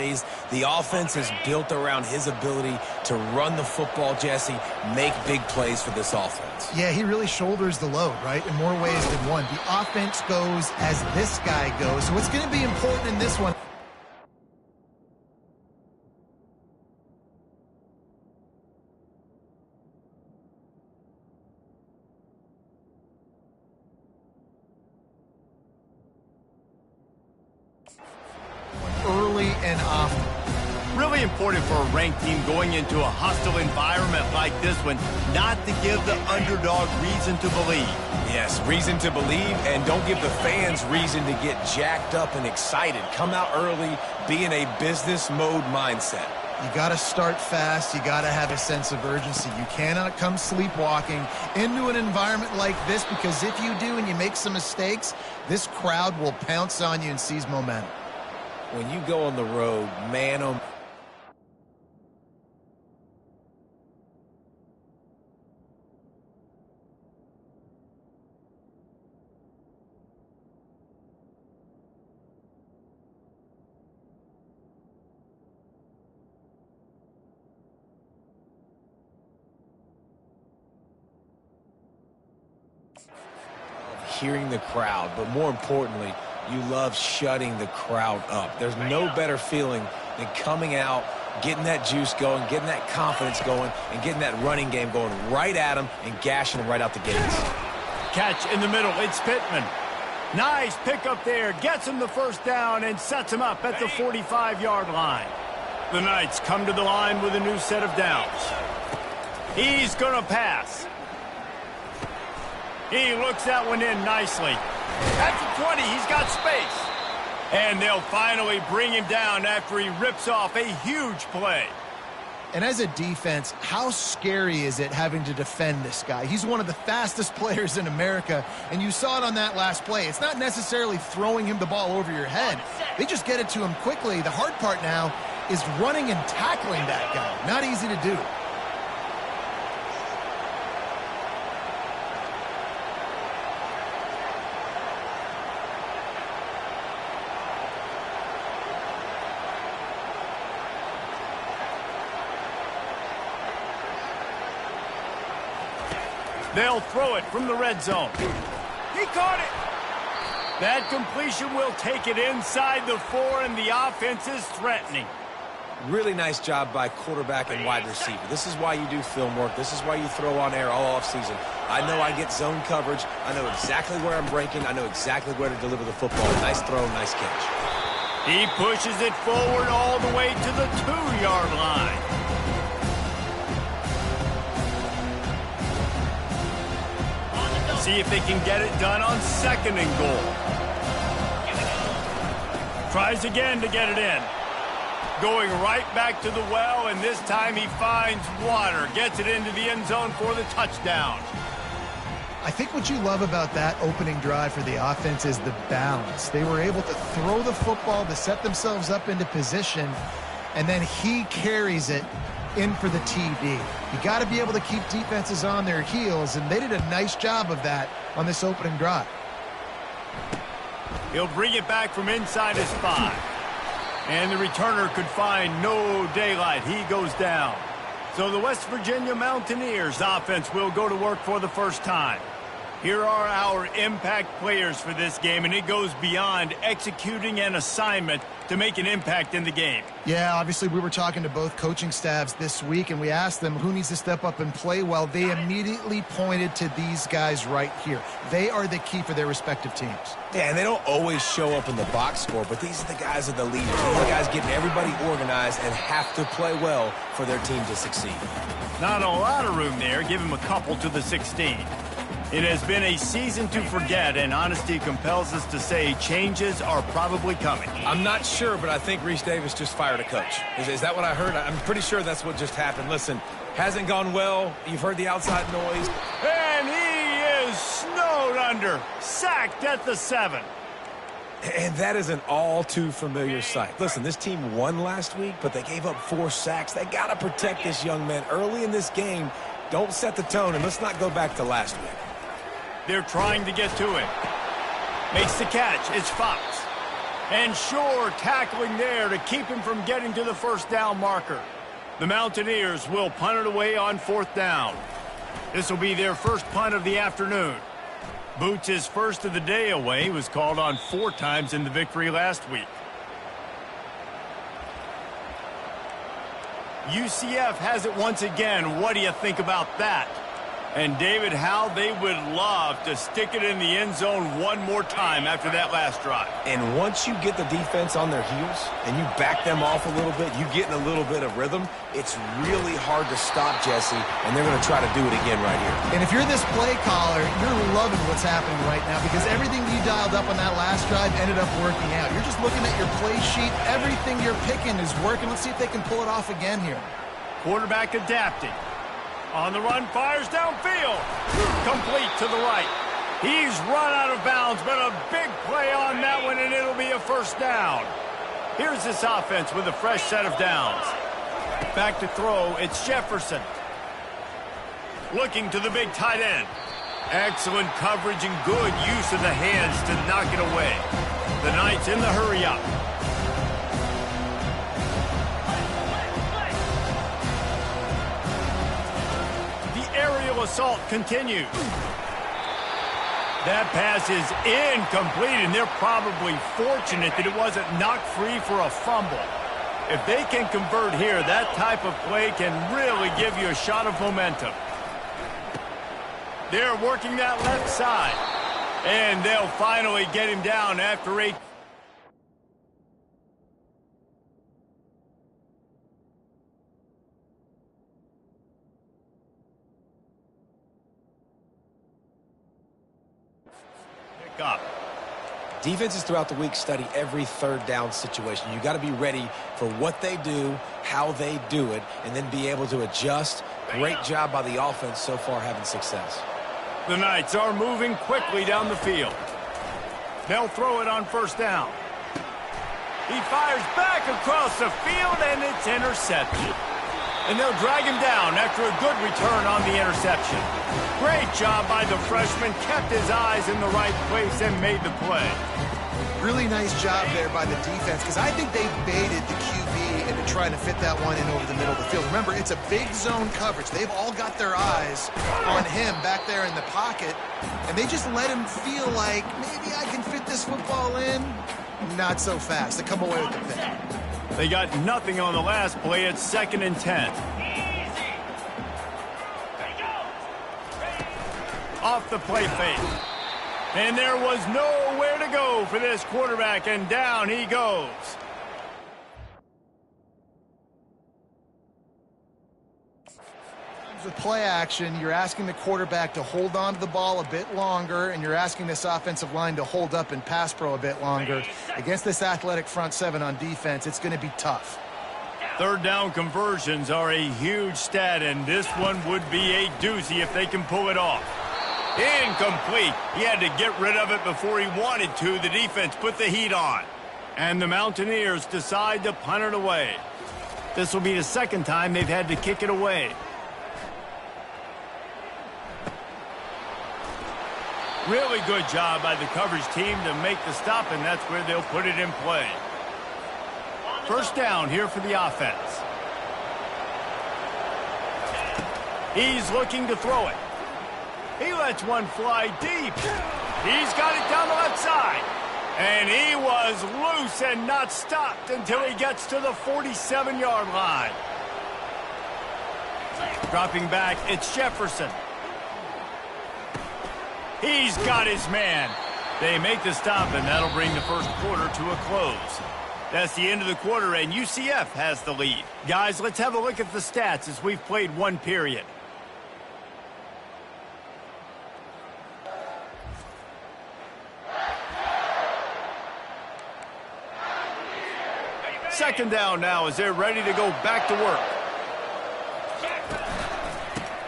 praise. The offense is built around his ability to run the football, Jesse, make big plays for this offense. Yeah, he really shoulders the load, right, in more ways than one. The offense goes as this guy goes, so it's going to be important in this one. Early and often. Really important for a ranked team going into a hostile environment like this one, not to give the underdog reason to believe. Yes, reason to believe, and don't give the fans reason to get jacked up and excited. Come out early, be in a business mode mindset. You got to start fast. You got to have a sense of urgency. You cannot come sleepwalking into an environment like this, because if you do and you make some mistakes, this crowd will pounce on you and seize momentum. When you go on the road, man, oh, hearing the crowd, but more importantly, you love shutting the crowd up. There's no better feeling than coming out, getting that juice going, getting that confidence going, and getting that running game going right at them and gashing them right out the gates. Catch in the middle. It's Pittman. Nice pick up there. Gets him the first down and sets him up at the 45-yard line. The Knights come to the line with a new set of downs. He's going to pass. He looks that one in nicely. At the 20, he's got space. And they'll finally bring him down after he rips off a huge play. And as a defense, how scary is it having to defend this guy? He's one of the fastest players in America, and you saw it on that last play. It's not necessarily throwing him the ball over your head. They just get it to him quickly. The hard part now is running and tackling that guy. Not easy to do. They'll throw it from the red zone. He caught it. That completion will take it inside the 4, and the offense is threatening. Really nice job by quarterback and wide receiver. This is why you do film work. This is why you throw on air all offseason. I know I get zone coverage. I know exactly where I'm breaking. I know exactly where to deliver the football. Nice throw, nice catch. He pushes it forward all the way to the 2-yard line. See if they can get it done on 2nd and goal. Tries again to get it in. Going right back to the well, and this time he finds water. Gets it into the end zone for the touchdown. I think what you love about that opening drive for the offense is the balance. They were able to throw the football to set themselves up into position, and then he carries it in for the TD. You got to be able to keep defenses on their heels, and they did a nice job of that on this opening drive. He'll bring it back from inside his 5. And the returner could find no daylight. He goes down. So the West Virginia Mountaineers offense will go to work for the first time. Here are our impact players for this game, and it goes beyond executing an assignment to make an impact in the game. Yeah, obviously we were talking to both coaching staffs this week, and we asked them who needs to step up and play well. They immediately pointed to these guys right here. They are the key for their respective teams. Yeah, and they don't always show up in the box score, but these are the guys that are the leaders. These are the guys getting everybody organized and have to play well for their team to succeed. Not a lot of room there. Give him a couple to the 16. It has been a season to forget, and honesty compels us to say changes are probably coming. I'm not sure, but I think Reese Davis just fired a coach. Is that what I heard? I'm pretty sure that's what just happened. Listen, hasn't gone well. You've heard the outside noise. And he is snowed under, sacked at the 7. And that is an all-too-familiar sight. Listen, this team won last week, but they gave up 4 sacks. They got to protect this young man early in this game. Don't set the tone, and let's not go back to last week. They're trying to get to him. Makes the catch. It's Fox. And sure tackling there to keep him from getting to the first down marker. The Mountaineers will punt it away on 4th down. This will be their first punt of the afternoon. Boots' first of the day away. He was called on 4 times in the victory last week. UCF has it once again. What do you think about that? And David, how they would love to stick it in the end zone one more time after that last drive. And once you get the defense on their heels and you back them off a little bit, you get in a little bit of rhythm, it's really hard to stop, Jesse, and they're going to try to do it again right here. And if you're this play caller, you're loving what's happening right now because everything you dialed up on that last drive ended up working out. You're just looking at your play sheet. Everything you're picking is working. Let's see if they can pull it off again here. Quarterback adapting. On the run, fires downfield. Complete to the right. He's run out of bounds, but a big play on that one, and it'll be a first down. Here's this offense with a fresh set of downs. Back to throw, it's Jefferson. Looking to the big tight end. Excellent coverage and good use of the hands to knock it away. The Knights in the hurry-up. Assault continues. That pass is incomplete, and they're probably fortunate that it wasn't knocked free for a fumble. If they can convert here, that type of play can really give you a shot of momentum. They're working that left side, and they'll finally get him down after 8. Up. Defenses throughout the week study every 3rd down situation. You got to be ready for what they do, how they do it, and then be able to adjust. Great job by the offense so far having success. The Knights are moving quickly down the field. They'll throw it on 1st down. He fires back across the field, and it's intercepted. And they'll drag him down after a good return on the interception. Great job by the freshman, kept his eyes in the right place and made the play. Really nice job there by the defense because I think they baited the QB into trying to fit that one in over the middle of the field. Remember, it's a big zone coverage. They've all got their eyes on him back there in the pocket, and they just let him feel like maybe I can fit this football in. Not so fast. They come away with the pick. They got nothing on the last play. It's 2nd and 10. Off the play fake. And there was nowhere to go for this quarterback, and down he goes. With play action, you're asking the quarterback to hold on to the ball a bit longer, and you're asking this offensive line to hold up in pass pro a bit longer. Against this athletic front 7 on defense, it's going to be tough. 3rd down conversions are a huge stat, and this one would be a doozy if they can pull it off. Incomplete. He had to get rid of it before he wanted to. The defense put the heat on. And the Mountaineers decide to punt it away. This will be the 2nd time they've had to kick it away. Really good job by the coverage team to make the stop, and that's where they'll put it in play. 1st down here for the offense. He's looking to throw it. He lets one fly deep. He's got it down the left side. And he was loose and not stopped until he gets to the 47-yard line. Dropping back, it's Jefferson. He's got his man. They make the stop, and that'll bring the 1st quarter to a close. That's the end of the quarter, and UCF has the lead. Guys, let's have a look at the stats as we've played 1 period. Second down now as they're ready to go back to work.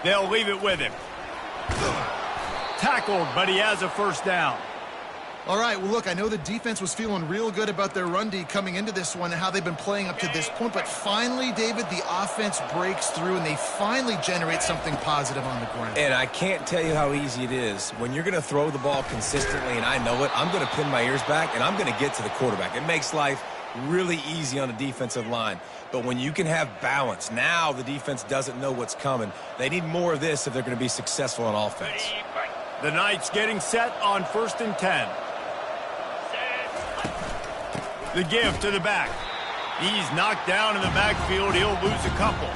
They'll leave it with him. Tackled, but he has a 1st down. All right, well, look, I know the defense was feeling real good about their run D coming into this one and how they've been playing up to this point, but finally, David, the offense breaks through and they finally generate something positive on the ground. And I can't tell you how easy it is. When you're going to throw the ball consistently, and I know it, I'm going to pin my ears back, and I'm going to get to the quarterback. It makes life really easy on the defensive line. But when you can have balance, now the defense doesn't know what's coming. They need more of this if they're going to be successful on offense. The Knights getting set on 1st and 10. The give to the back. He's knocked down in the backfield. He'll lose a couple.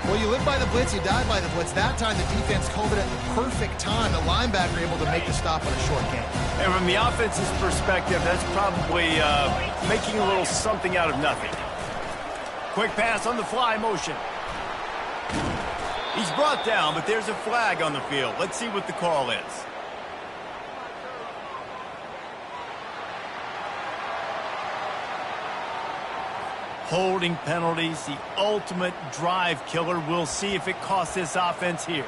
Well, you live by the blitz, you die by the blitz. That time the defense called it at the perfect time. The linebacker able to make the stop on a short gain. And from the offense's perspective, that's probably making a little something out of nothing. Quick pass on the fly motion. He's brought down, but there's a flag on the field. Let's see what the call is. Holding penalties, the ultimate drive killer. We'll see if it costs this offense here.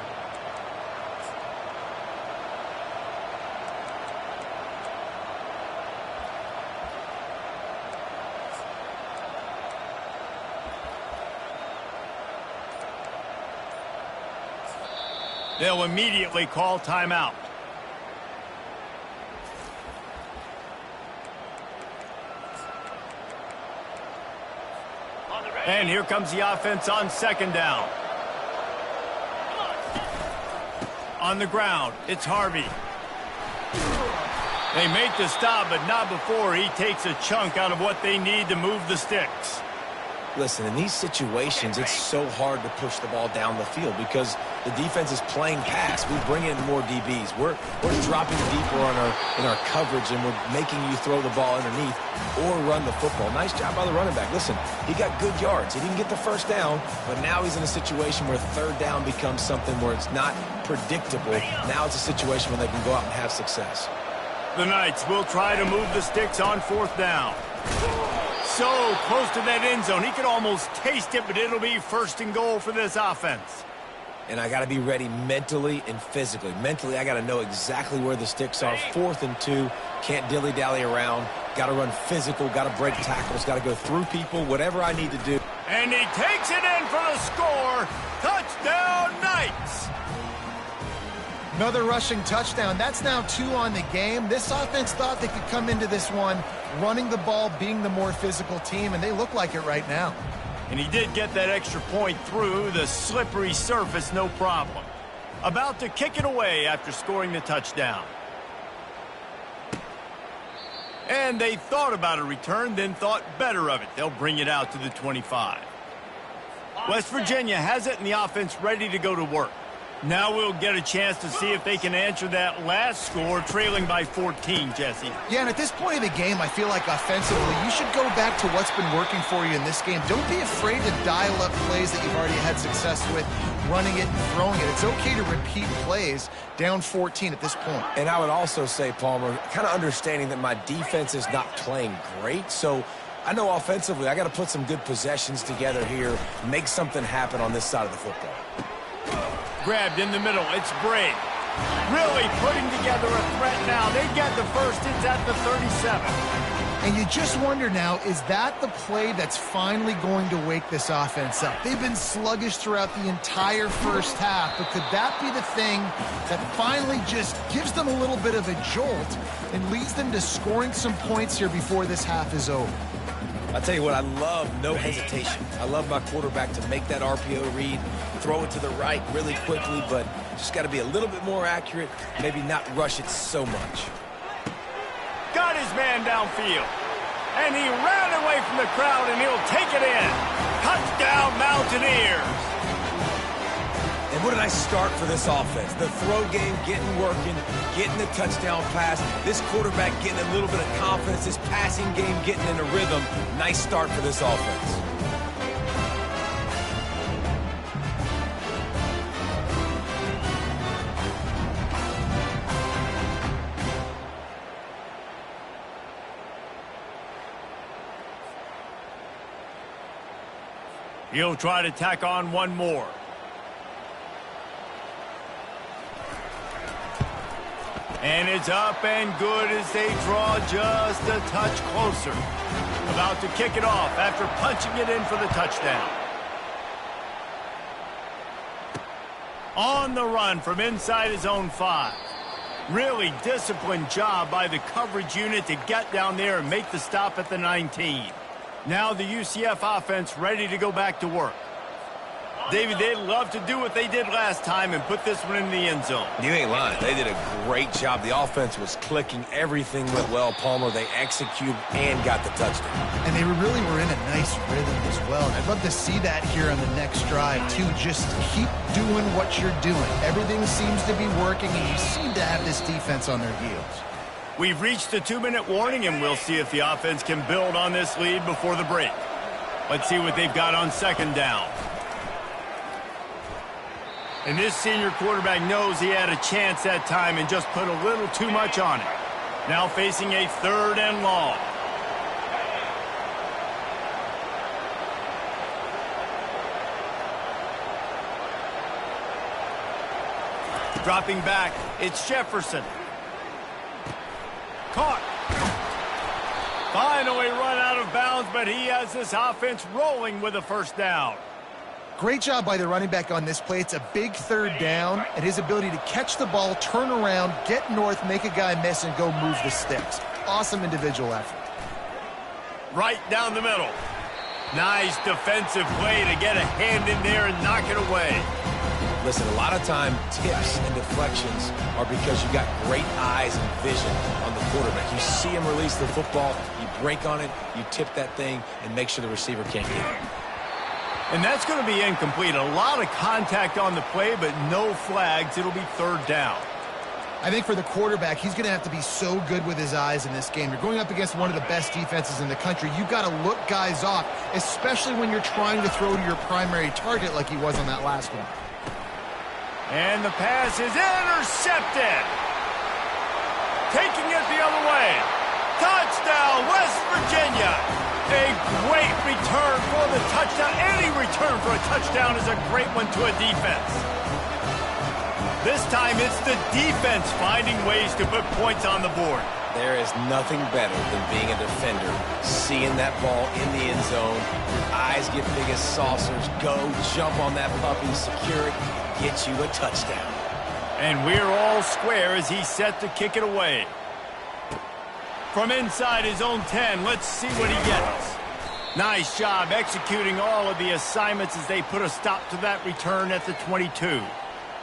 They'll immediately call timeout. And here comes the offense on 2nd down. On the ground, it's Harvey. They make the stop, but not before he takes a chunk out of what they need to move the sticks. Listen, in these situations, it's so hard to push the ball down the field because the defense is playing pass. We bring in more DBs. We're dropping deeper in our coverage, and we're making you throw the ball underneath or run the football. Nice job by the running back. Listen, he got good yards. He didn't get the first down, but now he's in a situation where 3rd down becomes something where it's not predictable. Now it's a situation where they can go out and have success. The Knights will try to move the sticks on 4th down. So close to that end zone. He could almost taste it, but it'll be 1st and goal for this offense. And I got to be ready mentally and physically. Mentally, I got to know exactly where the sticks are. 4th and 2. Can't dilly-dally around. Got to run physical. Got to break tackles. Got to go through people. Whatever I need to do. And he takes it in for the score. Touchdown, Knights. Another rushing touchdown. That's now 2 on the game. This offense thought they could come into this one running the ball, being the more physical team, and they look like it right now. And he did get that extra point through the slippery surface, no problem. About to kick it away after scoring the touchdown. And they thought about a return, then thought better of it. They'll bring it out to the 25. West Virginia has it, and the offense ready to go to work. Now we'll get a chance to see if they can answer that last score, trailing by 14, Jesse. Yeah, and at this point of the game, I feel like offensively, you should go back to what's been working for you in this game. Don't be afraid to dial up plays that you've already had success with, running it and throwing it. It's okay to repeat plays down 14 at this point. And I would also say, Palmer, kind of understanding that my defense is not playing great, so I know offensively I got to put some good possessions together here, make something happen on this side of the football. Grabbed in the middle. It's Bray. Really putting together a threat now. They get the first. It's at the 37. And you just wonder now, is that the play that's finally going to wake this offense up? They've been sluggish throughout the entire first half, but could that be the thing that finally just gives them a little bit of a jolt and leads them to scoring some points here before this half is over? I'll tell you what, I love no hesitation. I love my quarterback to make that RPO read, throw it to the right really quickly, but just got to be a little bit more accurate, maybe not rush it so much. Got his man downfield. And he ran away from the crowd, and he'll take it in. Touchdown, Mountaineers. And what a nice start for this offense. The throw game getting working, getting the touchdown pass. This quarterback getting a little bit of confidence. This passing game getting in a rhythm. Nice start for this offense. He'll try to tack on one more. And it's up and good as they draw just a touch closer. About to kick it off after punching it in for the touchdown. On the run from inside his own 5. Really disciplined job by the coverage unit to get down there and make the stop at the 19. Now the UCF offense ready to go back to work. David, they'd love to do what they did last time and put this one in the end zone. You ain't lying. They did a great job. The offense was clicking. Everything went well. Palmer, they executed and got the touchdown. And they really were in a nice rhythm as well. And I'd love to see that here on the next drive, too. Just keep doing what you're doing. Everything seems to be working, and you seem to have this defense on their heels. We've reached the 2-minute warning, and we'll see if the offense can build on this lead before the break. Let's see what they've got on second down. And this senior quarterback knows he had a chance that time and just put a little too much on it. Now facing a 3rd and long. Dropping back, it's Jefferson. Caught. Finally run out of bounds, but he has this offense rolling with a first down. Great job by the running back on this play. It's a big 3rd down, and his ability to catch the ball, turn around, get north, make a guy miss, and go move the sticks. Awesome individual effort. Right down the middle. Nice defensive play to get a hand in there and knock it away. Listen, a lot of time, tips and deflections are because you got great eyes and vision on the quarterback. You see him release the football, you break on it, you tip that thing, and make sure the receiver can't get it. And that's going to be incomplete. A lot of contact on the play, but no flags. It'll be 3rd down. I think for the quarterback, he's going to have to be so good with his eyes in this game. You're going up against one of the best defenses in the country. You've got to look guys off, especially when you're trying to throw to your primary target like he was on that last one. And the pass is intercepted. Taking it the other way. Touchdown, West Virginia. A great return for the touchdown. Any return for a touchdown is a great one to a defense. This time it's the defense finding ways to put points on the board. There is nothing better than being a defender, seeing that ball in the end zone, your eyes get big as saucers, go, jump on that puppy, secure it, get you a touchdown. And we're all square as he's set to kick it away. From inside his own 10, let's see what he gets. Nice job executing all of the assignments as they put a stop to that return at the 22.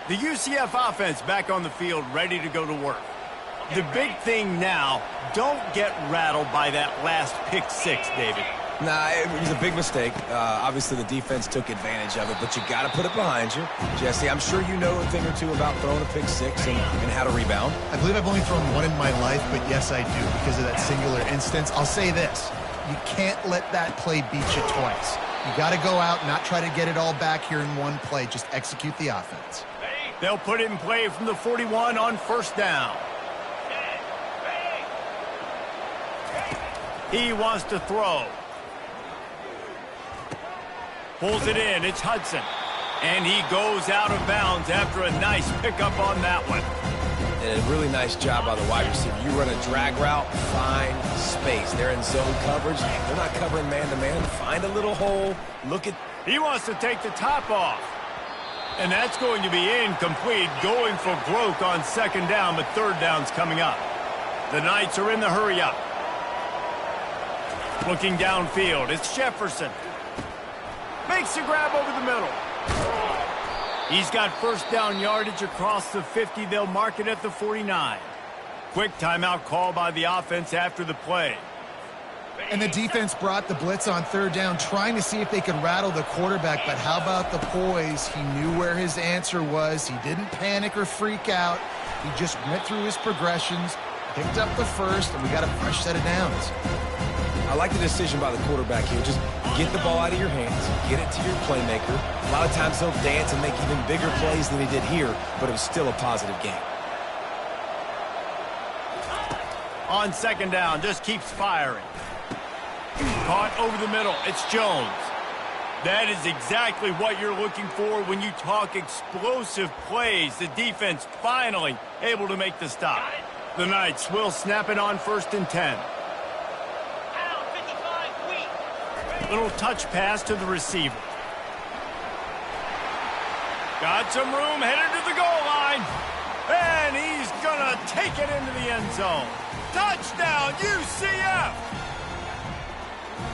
The UCF offense back on the field, ready to go to work. The big thing now, don't get rattled by that last pick 6, David. Nah, it was a big mistake. Obviously, the defense took advantage of it, but you got to put it behind you. Jesse, I'm sure you know a thing or two about throwing a pick 6 and how to rebound. I believe I've only thrown one in my life, but yes, I do because of that singular instance. I'll say this. You can't let that play beat you twice. You got to go out and not try to get it all back here in one play. Just execute the offense. They'll put it in play from the 41 on first down. He wants to throw. Pulls it in. It's Hudson. And he goes out of bounds after a nice pickup on that one. And a really nice job by the wide receiver. You run a drag route, find space. They're in zone coverage. They're not covering man-to-man. Find a little hole. Look at... He wants to take the top off. And that's going to be incomplete. Going for broke on second down, but third down's coming up. The Knights are in the hurry-up. Looking downfield, it's Jefferson. Makes the grab over the middle. He's got first down yardage across the 50. They'll mark it at the 49. Quick timeout call by the offense after the play. And the defense brought the blitz on third down, trying to see if they could rattle the quarterback. But how about the poise? He knew where his answer was. He didn't panic or freak out. He just went through his progressions, picked up the first, and we got a fresh set of downs. I like the decision by the quarterback here. Just get the ball out of your hands, get it to your playmaker. A lot of times he'll dance and make even bigger plays than he did here, but it was still a positive game. On second down, just keeps firing. Caught over the middle. It's Jones. That is exactly what you're looking for when you talk explosive plays. The defense finally able to make the stop. The Knights will snap it on 1st and 10. Little touch pass to the receiver. Got some room, headed to the goal line. And he's going to take it into the end zone. Touchdown, UCF!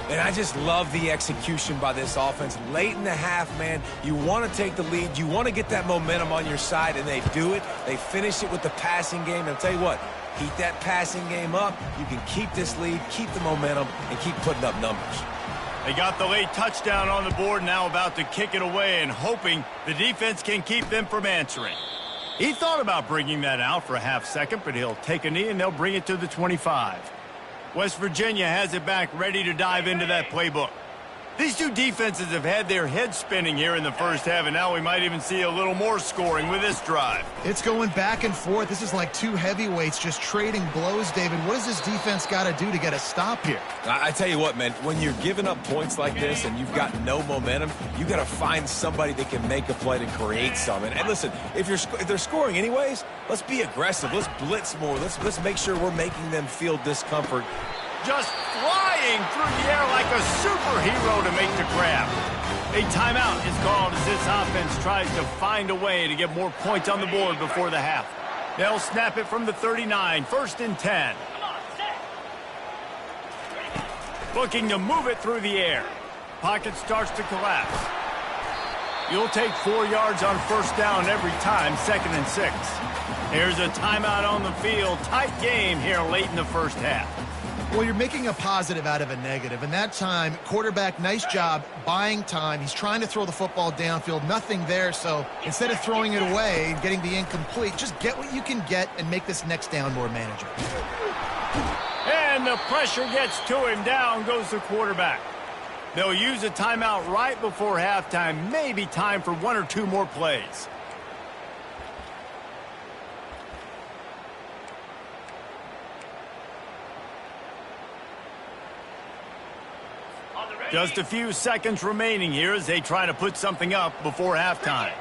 And I just love the execution by this offense. Late in the half, man, you want to take the lead. You want to get that momentum on your side, and they do it. They finish it with the passing game. And I'll tell you what, keep that passing game up. You can keep this lead, keep the momentum, and keep putting up numbers. They got the late touchdown on the board, now about to kick it away and hoping the defense can keep them from answering. He thought about bringing that out for a half second, but he'll take a knee and they'll bring it to the 25. West Virginia has it back, ready to dive into that playbook. These two defenses have had their heads spinning here in the first half, and now we might even see a little more scoring with this drive. It's going back and forth. This is like two heavyweights just trading blows, David. What does this defense got to do to get a stop here? I tell you what, man, when you're giving up points like this and you've got no momentum, you got to find somebody that can make a play to create some. And listen, if they're scoring anyways, let's be aggressive. Let's blitz more. Let's make sure we're making them feel discomfort. Just flying through the air like a superhero to make the grab. A timeout is called as this offense tries to find a way to get more points on the board before the half. They'll snap it from the 39, 1st and 10. Looking to move it through the air. Pocket starts to collapse. You'll take 4 yards on 1st down every time, 2nd and 6. There's a timeout on the field. Tight game here late in the first half. Well, you're making a positive out of a negative. And that time, quarterback, nice job buying time. He's trying to throw the football downfield. Nothing there. So instead of throwing it away and getting the incomplete, just get what you can get and make this next down more manageable. And the pressure gets to him. Down goes the quarterback. They'll use a timeout right before halftime. Maybe time for 1 or 2 more plays. Just a few seconds remaining here as they try to put something up before halftime.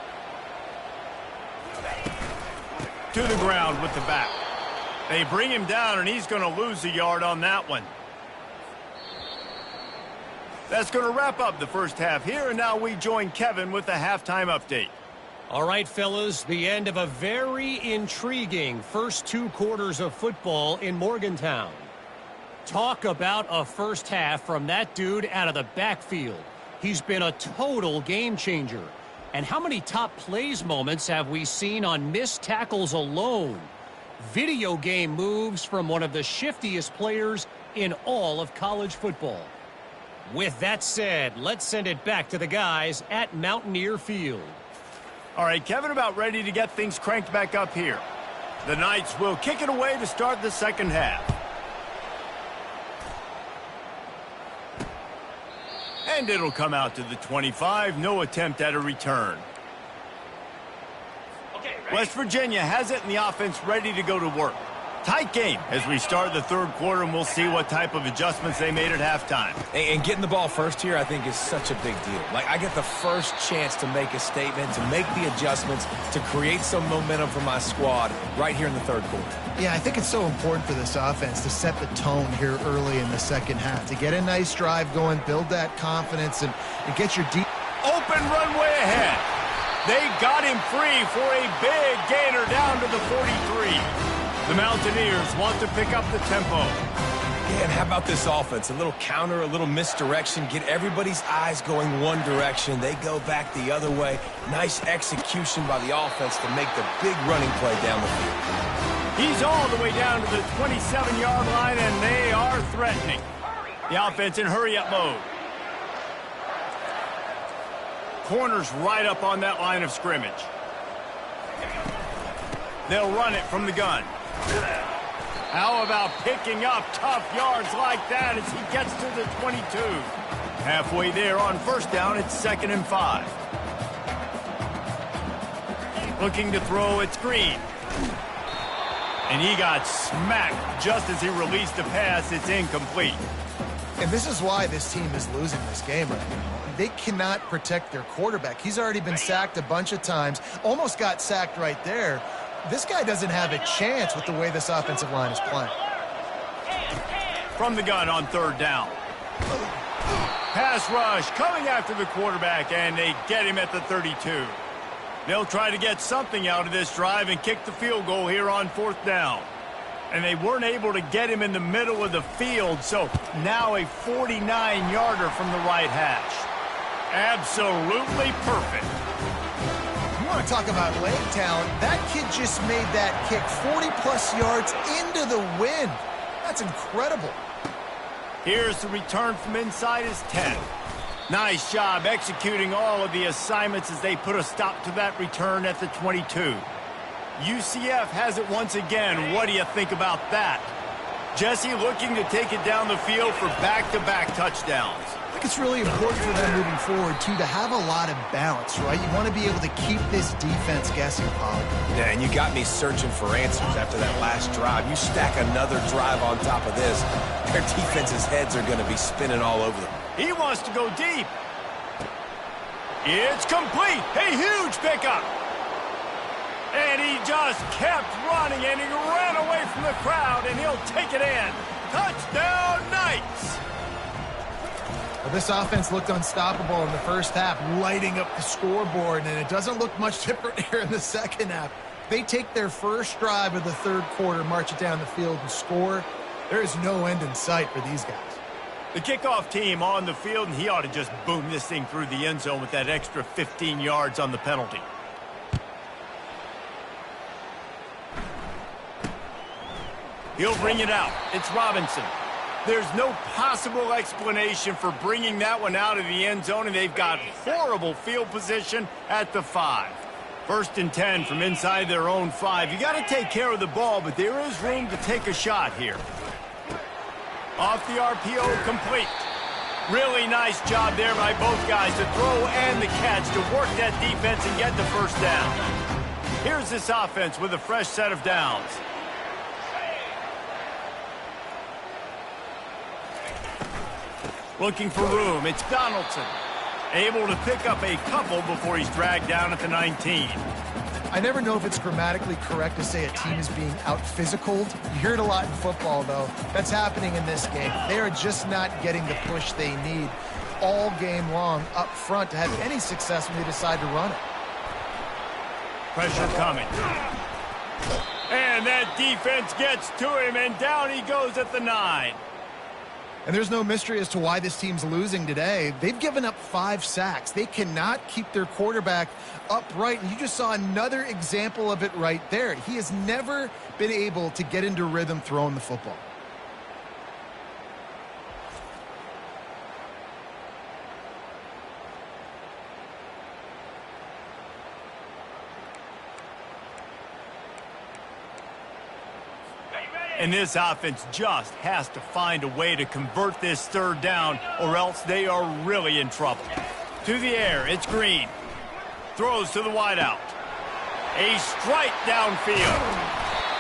To the ground with the back. They bring him down, and he's going to lose a yard on that one. That's going to wrap up the first half here, and now we join Kevin with the halftime update. All right, fellas, the end of a very intriguing first 2 quarters of football in Morgantown. Talk about a first half from that dude out of the backfield. He's been a total game changer. And how many top plays moments have we seen on missed tackles alone? Video game moves from one of the shiftiest players in all of college football. With that said, let's send it back to the guys at Mountaineer Field. All right, Kevin, about ready to get things cranked back up here. The Knights will kick it away to start the second half. And it'll come out to the 25. No attempt at a return. West Virginia has it, and the offense ready to go to work. Tight game as we start the third quarter, and we'll see what type of adjustments they made at halftime. And getting the ball first here, I think, is such a big deal. Like, I get the first chance to make a statement, to make the adjustments, to create some momentum for my squad right here in the third quarter. Yeah, I think it's so important for this offense to set the tone here early in the second half, to get a nice drive going, build that confidence, and get your deep... Open runway ahead. They got him free for a big gainer down to the 43. The Mountaineers want to pick up the tempo. Yeah, and how about this offense? A little counter, a little misdirection, get everybody's eyes going one direction. They go back the other way. Nice execution by the offense to make the big running play down the field. He's all the way down to the 27-yard line, and they are threatening. The offense in hurry-up mode. Corners right up on that line of scrimmage. They'll run it from the gun. How about picking up tough yards like that as he gets to the 22? Halfway there on first down, it's 2nd and 5. Looking to throw, it's Green. And he got smacked just as he released the pass. It's incomplete. And this is why this team is losing this game right now. They cannot protect their quarterback. He's already been sacked a bunch of times, almost got sacked right there. this guy doesn't have a chance with the way this offensive line is playing. From the gun on third down. Pass rush coming after the quarterback, and they get him at the 32. They'll try to get something out of this drive and kick the field goal here on fourth down. And they weren't able to get him in the middle of the field, so now a 49-yarder from the right hash. Absolutely perfect. You want to talk about leg talent? That kid just made that kick 40-plus yards into the wind. That's incredible. Here's the return from inside his 10. Nice job executing all of the assignments as they put a stop to that return at the 22. UCF has it once again. What do you think about that? Jesse looking to take it down the field for back-to-back touchdowns. I think it's really important for them moving forward, too, to have a lot of balance, right? You want to be able to keep this defense guessing, Pollard. Yeah, and you got me searching for answers after that last drive. You stack another drive on top of this, their defense's heads are going to be spinning all over them. He wants to go deep. It's complete. A huge pickup. And he just kept running, and he ran away from the crowd, and he'll take it in. Touchdown, Knights! Well, this offense looked unstoppable in the first half, lighting up the scoreboard, and it doesn't look much different here in the second half. They take their first drive of the third quarter, march it down the field, and score. There is no end in sight for these guys. The kickoff team on the field, and he ought to just boom this thing through the end zone with that extra 15 yards on the penalty. He'll bring it out. It's Robinson. There's no possible explanation for bringing that one out of the end zone, and they've got horrible field position at the 5. First and 10 from inside their own 5. You got to take care of the ball, but there is room to take a shot here. Off the RPO, complete. Really nice job there by both guys to throw and the catch to work that defense and get the first down. Here's this offense with a fresh set of downs. Looking for room. It's Donaldson. Able to pick up a couple before he's dragged down at the 19. I never know if it's grammatically correct to say a team is being out-physicaled. You hear it a lot in football, though. That's happening in this game. They are just not getting the push they need all game long up front to have any success when they decide to run it. Pressure coming. And that defense gets to him, and down he goes at the 9. And there's no mystery as to why this team's losing today. They've given up 5 sacks. They cannot keep their quarterback upright. And you just saw another example of it right there. He has never been able to get into rhythm throwing the football. And this offense just has to find a way to convert this third down, or else they are really in trouble. To the air, it's Green. Throws to the wideout. A strike downfield.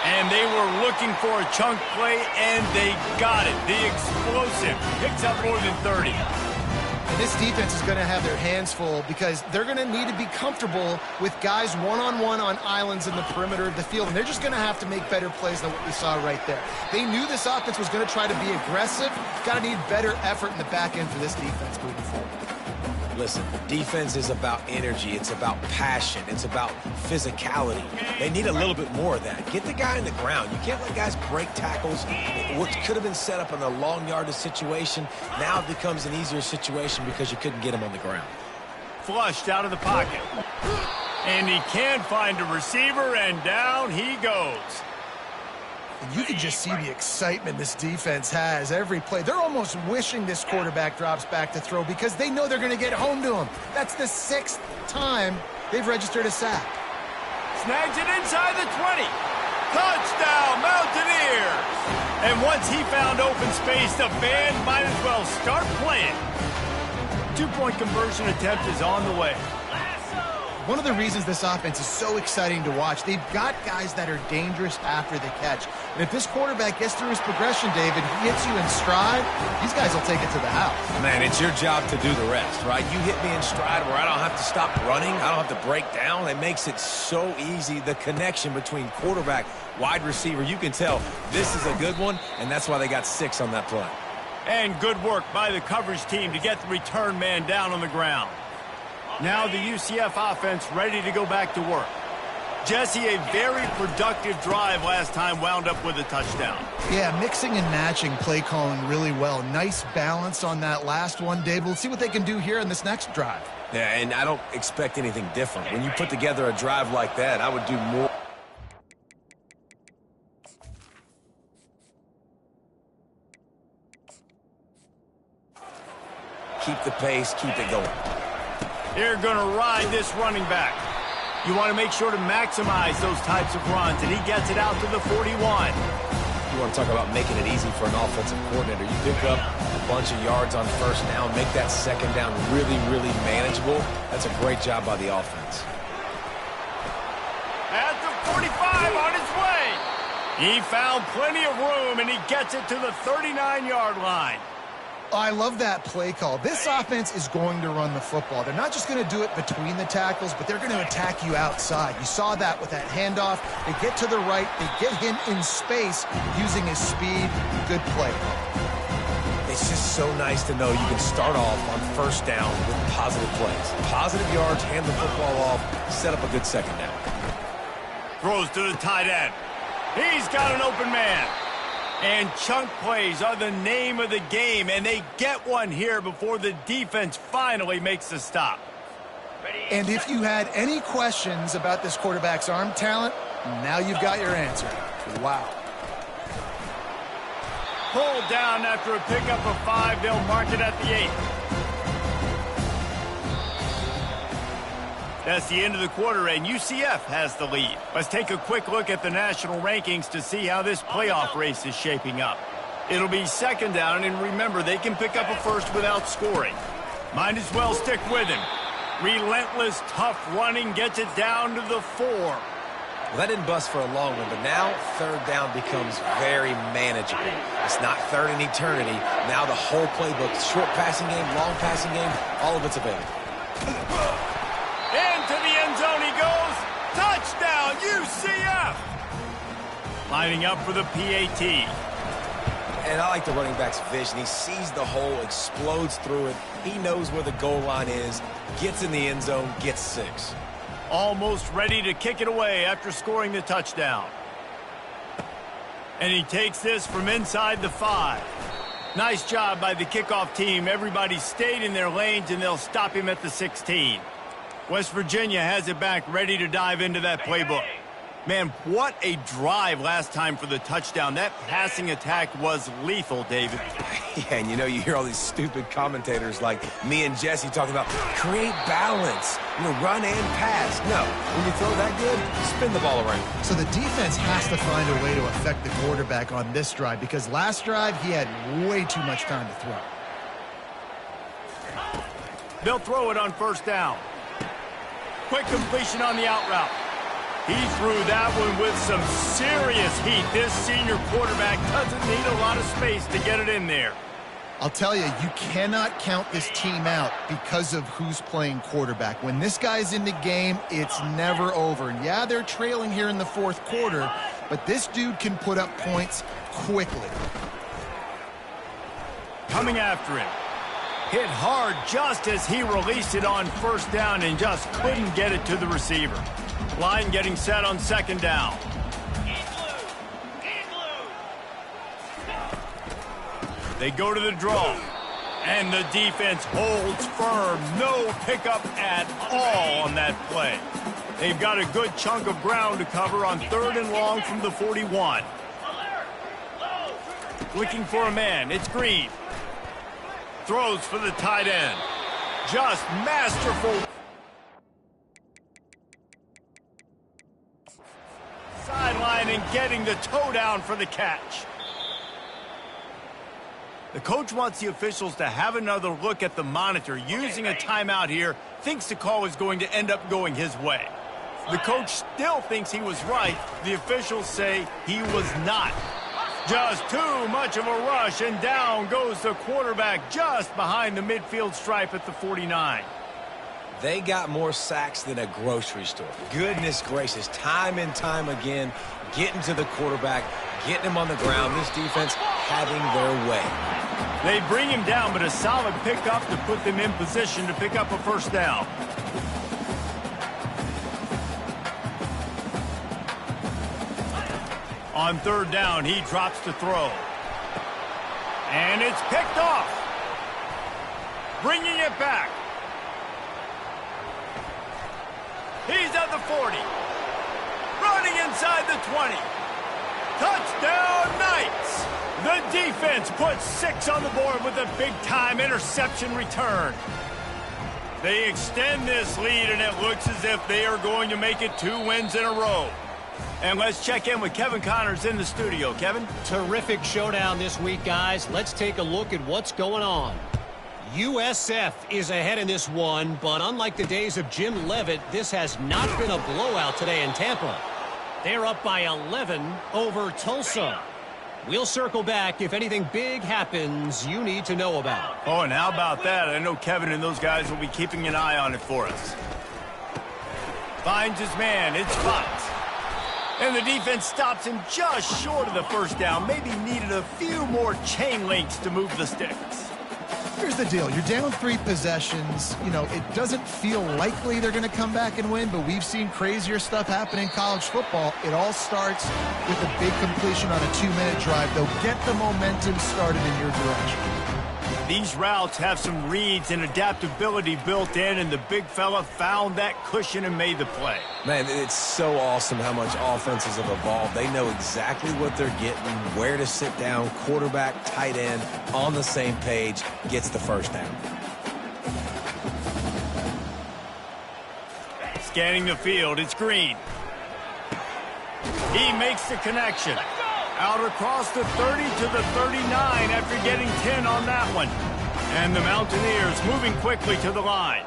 And they were looking for a chunk play, and they got it. The explosive picks up more than 30. And this defense is going to have their hands full because they're going to need to be comfortable with guys one-on-one on islands in the perimeter of the field. And they're just going to have to make better plays than what we saw right there. They knew this offense was going to try to be aggressive. Got to need better effort in the back end for this defense moving forward. Listen, defense is about energy. It's about passion. It's about physicality. They need a little bit more of that. Get the guy in the ground. You can't let guys break tackles. What could have been set up in a long yardage situation now it becomes an easier situation because you couldn't get him on the ground. Flushed out of the pocket. And he can find a receiver, and down he goes. And you can just see the excitement this defense has every play. They're almost wishing this quarterback drops back to throw because they know they're going to get home to him. That's the 6th time they've registered a sack. Snags it inside the 20. Touchdown, Mountaineers! And once he found open space, the band might as well start playing. 2-point conversion attempt is on the way. one of the reasons this offense is so exciting to watch, they've got guys that are dangerous after the catch. And if this quarterback gets through his progression, David, he hits you in stride, these guys will take it to the house. Man, it's your job to do the rest, right? You hit me in stride where I don't have to stop running. I don't have to break down. It makes it so easy. The connection between quarterback, wide receiver, you can tell this is a good one, and that's why they got 6 on that play. And good work by the coverage team to get the return man down on the ground. Now the UCF offense ready to go back to work. Jesse, a very productive drive last time wound up with a touchdown. Yeah, mixing and matching play calling really well. Nice balance on that last one, Dave. We'll see what they can do here in this next drive. Yeah, and I don't expect anything different. When you put together a drive like that, I would do more. Keep the pace, keep it going. They're going to ride this running back. You want to make sure to maximize those types of runs, and he gets it out to the 41. You want to talk about making it easy for an offensive coordinator. You pick up a bunch of yards on first down, make that second down really, really manageable. That's a great job by the offense. At the 45 on his way. He found plenty of room, and he gets it to the 39-yard line. I love that play call. This offense is going to run the football. They're not just going to do it between the tackles, but they're going to attack you outside. You saw that with that handoff. They get to the right. They get him in space using his speed. Good play. It's just so nice to know you can start off on first down with positive plays. Positive yards, hand the football off, set up a good second down. Throws to the tight end. He's got an open man. And chunk plays are the name of the game, and they get one here before the defense finally makes the stop. And if you had any questions about this quarterback's arm talent, now you've got your answer. Wow. Pulled down after a pickup of 5. They'll mark it at the 8. That's the end of the quarter, and UCF has the lead. Let's take a quick look at the national rankings to see how this playoff race is shaping up. It'll be second down, and remember, they can pick up a first without scoring. Might as well stick with him. Relentless, tough running gets it down to the 4. Well, that didn't bust for a long one, but now third down becomes very manageable. It's not third in eternity. Now the whole playbook, short passing game, long passing game, all of it's available. Into the end zone he goes. Touchdown, UCF! Lining up for the PAT. And I like the running back's vision. He sees the hole, explodes through it. He knows where the goal line is, gets in the end zone, gets 6. Almost ready to kick it away after scoring the touchdown. And he takes this from inside the 5. Nice job by the kickoff team. Everybody stayed in their lanes, and they'll stop him at the 16. West Virginia has it back, ready to dive into that playbook. Man, what a drive last time for the touchdown. That passing attack was lethal, David. Yeah, and you know, you hear all these stupid commentators like me and Jesse talking about create balance, run and pass. No, when you throw that good, spin the ball around. So the defense has to find a way to affect the quarterback on this drive, because last drive he had way too much time to throw. They'll throw it on first down. Quick completion on the out route. He threw that one with some serious heat. This senior quarterback doesn't need a lot of space to get it in there. I'll tell you, you cannot count this team out because of who's playing quarterback. When this guy's in the game, it's never over. Yeah, they're trailing here in the fourth quarter, but this dude can put up points quickly. Coming after him. Hit hard just as he released it on first down and just couldn't get it to the receiver. Line getting set on second down. They go to the draw. And the defense holds firm. No pickup at all on that play. They've got a good chunk of ground to cover on third and long from the 41. Looking for a man. It's Green. Throws for the tight end. Just masterful. Sideline and getting the toe down for the catch. The coach wants the officials to have another look at the monitor. Using a timeout here, thinks the call is going to end up going his way. The coach still thinks he was right. The officials say he was not. Just too much of a rush, and down goes the quarterback just behind the midfield stripe at the 49. They got more sacks than a grocery store. Goodness gracious, time and time again, getting to the quarterback, getting him on the ground. This defense having their way. They bring him down, but a solid pickup to put them in position to pick up a first down. On third down, he drops to throw. And it's picked off. Bringing it back. He's at the 40. Running inside the 20. Touchdown Knights! The defense puts 6 on the board with a big-time interception return. They extend this lead, and it looks as if they are going to make it 2 wins in a row. And let's check in with Kevin Connors in the studio. Kevin? Terrific showdown this week, guys. Let's take a look at what's going on. USF is ahead in this one, but unlike the days of Jim Leavitt, this has not been a blowout today in Tampa. They're up by 11 over Tulsa. We'll circle back if anything big happens you need to know about. Oh, and how about that? I know Kevin and those guys will be keeping an eye on it for us. Finds his man. It's Fox. And the defense stops him just short of the first down. Maybe needed a few more chain links to move the sticks. Here's the deal. You're down 3 possessions. You know, it doesn't feel likely they're going to come back and win, but we've seen crazier stuff happen in college football. It all starts with a big completion on a 2-minute drive. They'll get the momentum started in your direction. These routes have some reads and adaptability built in, and the big fella found that cushion and made the play. Man, it's so awesome how much offenses have evolved. They know exactly what they're getting, where to sit down, quarterback, tight end, on the same page, gets the first down. Scanning the field, it's Green. He makes the connection. Out across the 30 to the 39 after getting 10 on that one. And the Mountaineers moving quickly to the line.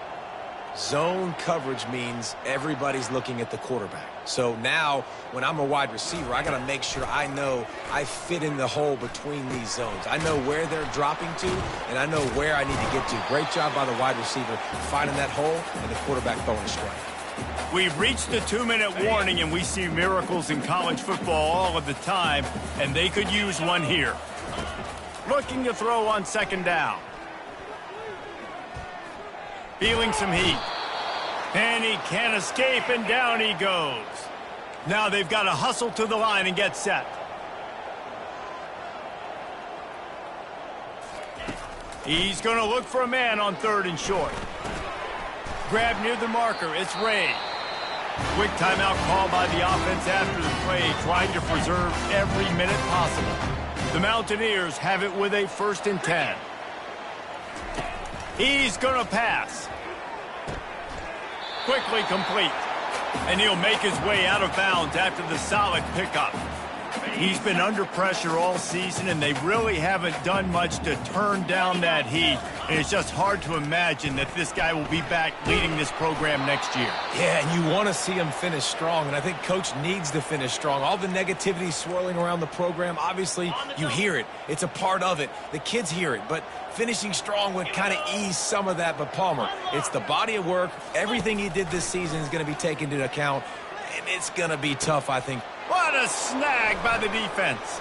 Zone coverage means everybody's looking at the quarterback. So now, when I'm a wide receiver, I got to make sure I know I fit in the hole between these zones. I know where they're dropping to, and I know where I need to get to. Great job by the wide receiver finding that hole, and the quarterback throwing a strike. We've reached the 2-minute warning, and we see miracles in college football all of the time, and they could use one here. Looking to throw on second down. Feeling some heat. And he can't escape, and down he goes. Now they've got to hustle to the line and get set. He's going to look for a man on 3rd and short. Grab near the marker. It's Ray. Quick timeout call by the offense after the play, trying to preserve every minute possible. The Mountaineers have it with a 1st and 10. He's going to pass. Quickly complete. And he'll make his way out of bounds after the solid pickup. He's been under pressure all season, and they really haven't done much to turn down that heat. And it's just hard to imagine that this guy will be back leading this program next year. Yeah, and you want to see him finish strong, and I think Coach needs to finish strong. All the negativity swirling around the program, obviously, you hear it. It's a part of it. The kids hear it, but finishing strong would kind of ease some of that. But Palmer, it's the body of work. Everything he did this season is going to be taken into account, and it's going to be tough, I think. What a snag by the defense.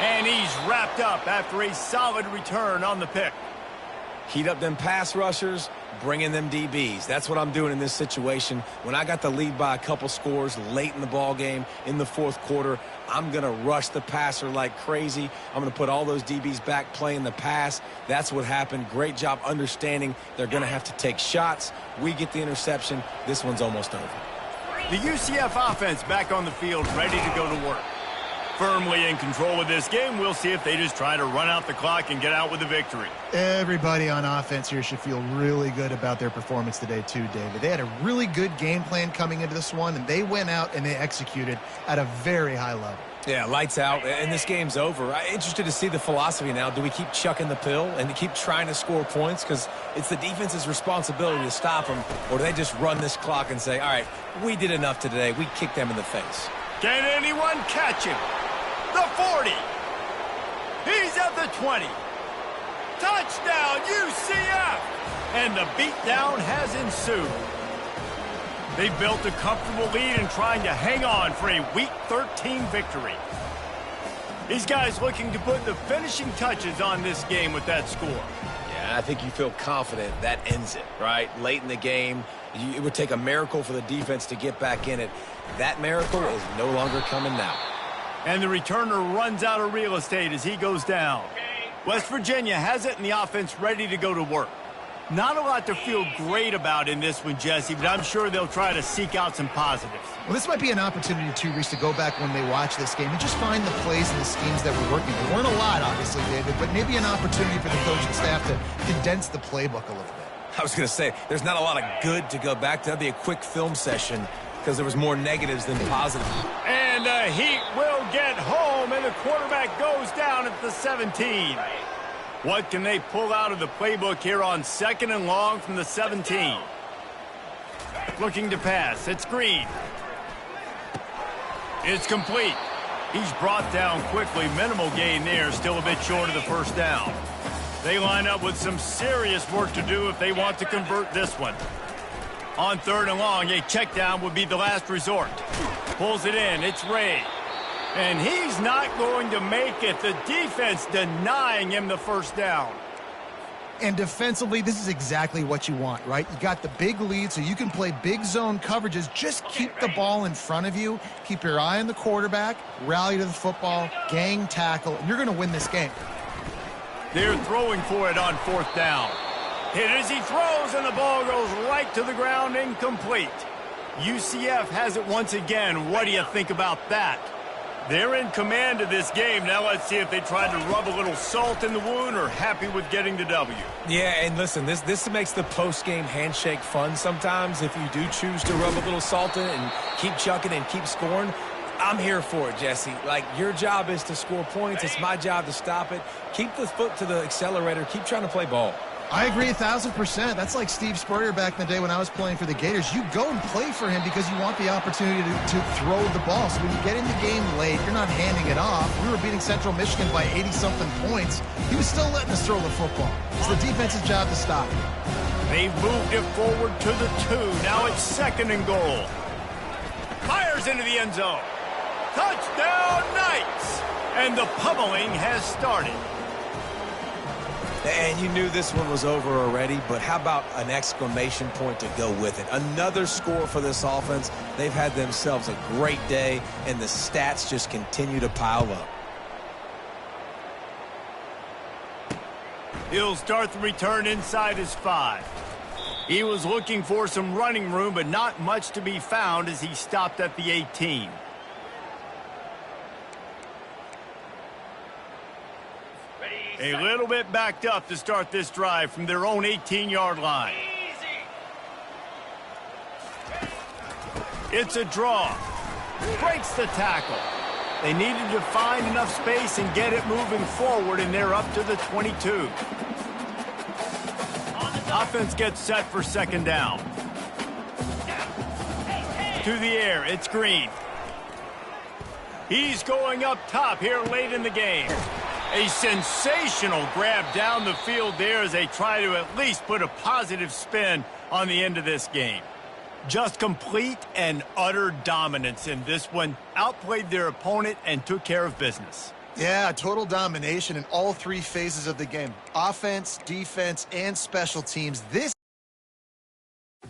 And he's wrapped up after a solid return on the pick. Heat up them pass rushers, bring in them DBs. That's what I'm doing in this situation. When I got the lead by a couple scores late in the ball game, in the 4th quarter, I'm going to rush the passer like crazy. I'm going to put all those DBs back playing the pass. That's what happened. Great job understanding they're going to have to take shots. We get the interception. This one's almost over. The UCF offense back on the field, ready to go to work. Firmly in control of this game. We'll see if they just try to run out the clock and get out with a victory. Everybody on offense here should feel really good about their performance today too, David. They had a really good game plan coming into this one, and they went out and they executed at a very high level. Yeah, lights out, and this game's over. I'm interested to see the philosophy now. Do we keep chucking the pill and keep trying to score points? Because it's the defense's responsibility to stop them. Or do they just run this clock and say, all right, we did enough today. We kicked them in the face. Can anyone catch him? The 40. He's at the 20. Touchdown, UCF! And the beatdown has ensued. They built a comfortable lead and trying to hang on for a Week 13 victory. These guys looking to put the finishing touches on this game with that score. Yeah, I think you feel confident that ends it, right? Late in the game, it would take a miracle for the defense to get back in it. That miracle is no longer coming now. And the returner runs out of real estate as he goes down. West Virginia has it and the offense ready to go to work. Not a lot to feel great about in this one, Jesse, but I'm sure they'll try to seek out some positives. Well, this might be an opportunity, too, Reese, to go back when they watch this game and just find the plays and the schemes that were working. There weren't a lot, obviously, David, but maybe an opportunity for the coaching staff to condense the playbook a little bit. I was going to say, there's not a lot of good to go back to. That'd be a quick film session because there was more negatives than positives. And the Heat will get home, and the quarterback goes down at the 17. What can they pull out of the playbook here on 2nd and long from the 17? Looking to pass. It's Green. It's complete. He's brought down quickly. Minimal gain there. Still a bit short of the first down. They line up with some serious work to do if they want to convert this one. On 3rd and long, a check down would be the last resort. Pulls it in. It's Ray. And he's not going to make it. The defense denying him the first down. And defensively, this is exactly what you want, right? You got the big lead, so you can play big zone coverages. Just keep the ball in front of you. Keep your eye on the quarterback. Rally to the football. Gang tackle. And you're going to win this game. They're throwing for it on 4th down. Hit as he throws, and the ball goes right to the ground, incomplete. UCF has it once again. What do you think about that? They're in command of this game. Now let's see if they try to rub a little salt in the wound or happy with getting the W. Yeah, and listen, this makes the post-game handshake fun sometimes. If you do choose to rub a little salt in it and keep chucking and keep scoring, I'm here for it, Jesse. Like, your job is to score points. It's my job to stop it. Keep the foot to the accelerator. Keep trying to play ball. I agree 1,000%. That's like Steve Spurrier back in the day when I was playing for the Gators. You go and play for him because you want the opportunity to throw the ball. So when you get in the game late, you're not handing it off. We were beating Central Michigan by 80-something points. He was still letting us throw the football. It's the defense's job to stop it. They've moved it forward to the 2. Now it's 2nd and goal. Fires into the end zone. Touchdown, Knights! And the pummeling has started. And you knew this one was over already, but how about an exclamation point to go with it? Another score for this offense. They've had themselves a great day, and the stats just continue to pile up. He'll start the return inside his 5. He was looking for some running room, but not much to be found as he stopped at the 18. A little bit backed up to start this drive from their own 18-yard line. It's a draw. Breaks the tackle. They needed to find enough space and get it moving forward, and they're up to the 22. Offense gets set for 2nd down. To the air, it's Green. He's going up top here late in the game. A sensational grab down the field there as they try to at least put a positive spin on the end of this game. Just complete and utter dominance in this one. Outplayed their opponent and took care of business. Yeah, total domination in all 3 phases of the game. Offense, defense, and special teams. This